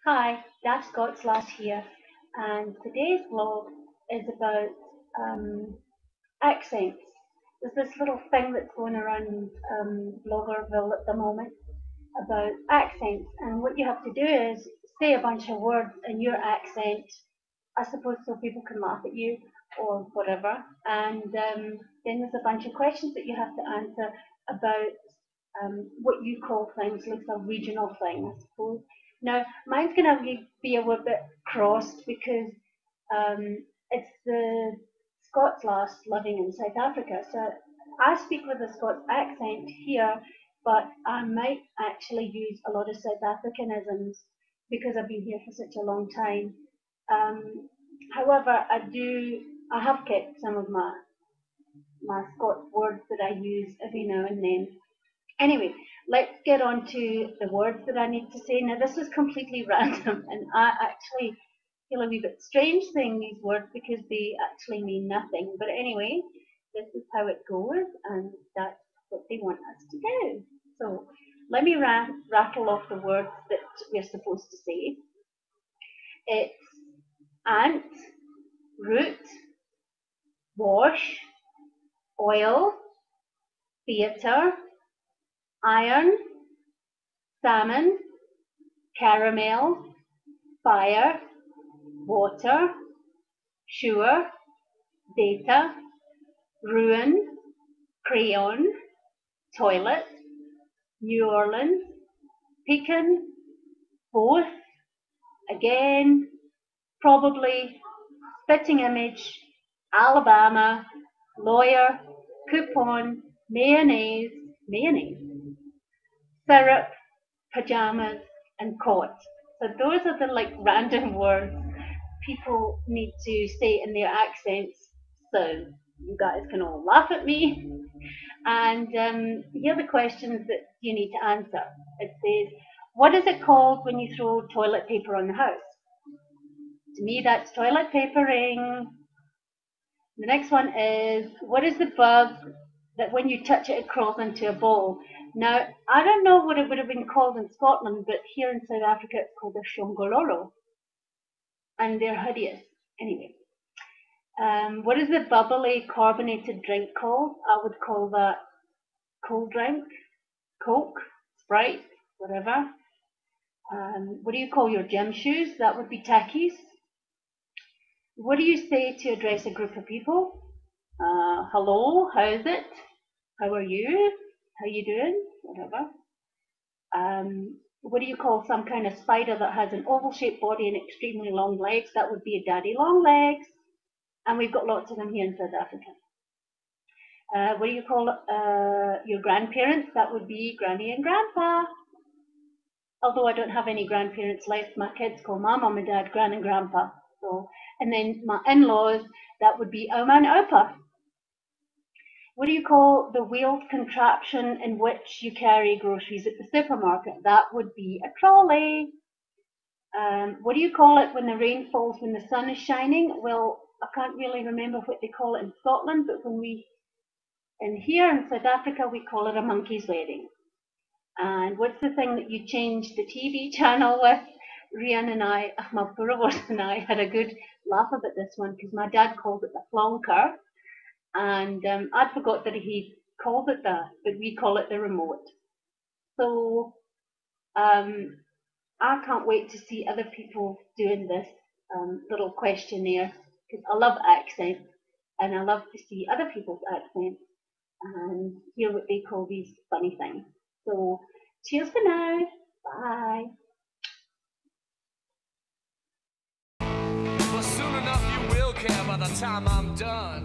Hi, Daft Scots last here, and today's vlog is about accents. There's this little thing that's going around Bloggerville at the moment about accents, and what you have to do is say a bunch of words in your accent, I suppose, so people can laugh at you or whatever. And then there's a bunch of questions that you have to answer about what you call things, like a regional thing, I suppose. Now, mine's going to be a little bit crossed because it's the Scots last living in South Africa. So I speak with a Scots accent here, but I might actually use a lot of South Africanisms because I've been here for such a long time. Um, However, I have kept some of my Scots words that I use every now and then. Anyway, let's get on to the words that I need to say. Now, this is completely random, and I actually feel a wee bit strange saying these words because they actually mean nothing. But anyway, this is how it goes, and that's what they want us to do. So let me rattle off the words that we're supposed to say. It's ant, root, wash, oil, theatre, iron, salmon, caramel, fire, water, sure, data, ruin, crayon, toilet, New Orleans, pecan, both, again, probably, spitting image, Alabama, lawyer, coupon, mayonnaise, syrup, pajamas, and cot. So those are the like random words people need to say in their accents. So you guys can all laugh at me. And here are the questions that you need to answer. It says, what is it called when you throw toilet paper on the house? To me, that's toilet papering. The next one is, what is the bug that when you touch it, it crawls into a ball? Now, I don't know what it would have been called in Scotland, but here in South Africa, it's called a shongololo, and they're hideous. Anyway, what is the bubbly carbonated drink called? I would call that cold drink, Coke, Sprite, whatever. What do you call your gym shoes? That would be tackies. What do you say to address a group of people? Hello, how's it? How are you? How you doing? Whatever. What do you call some kind of spider that has an oval-shaped body and extremely long legs? That would be a daddy long legs. And we've got lots of them here in South Africa. What do you call your grandparents? That would be granny and grandpa. Although I don't have any grandparents left, my kids call my mum and dad gran and grandpa. So, and then my in-laws, that would be oma and opa. What do you call the wheeled contraption in which you carry groceries at the supermarket? That would be a trolley. What do you call it when the rain falls when the sun is shining? Well, I can't really remember what they call it in Scotland, but in here in South Africa, we call it a monkey's wedding. And what's the thing that you change the TV channel with? Rian and I, my Purawat and I, had a good laugh about this one because my dad called it the plonker, and I'd forgot that he called it that, but we call it the remote. So I can't wait to see other people doing this little questionnaire because I love accents and I love to see other people's accents and hear what they call these funny things. So cheers for now. Bye. But soon enough you will care by the time I'm done.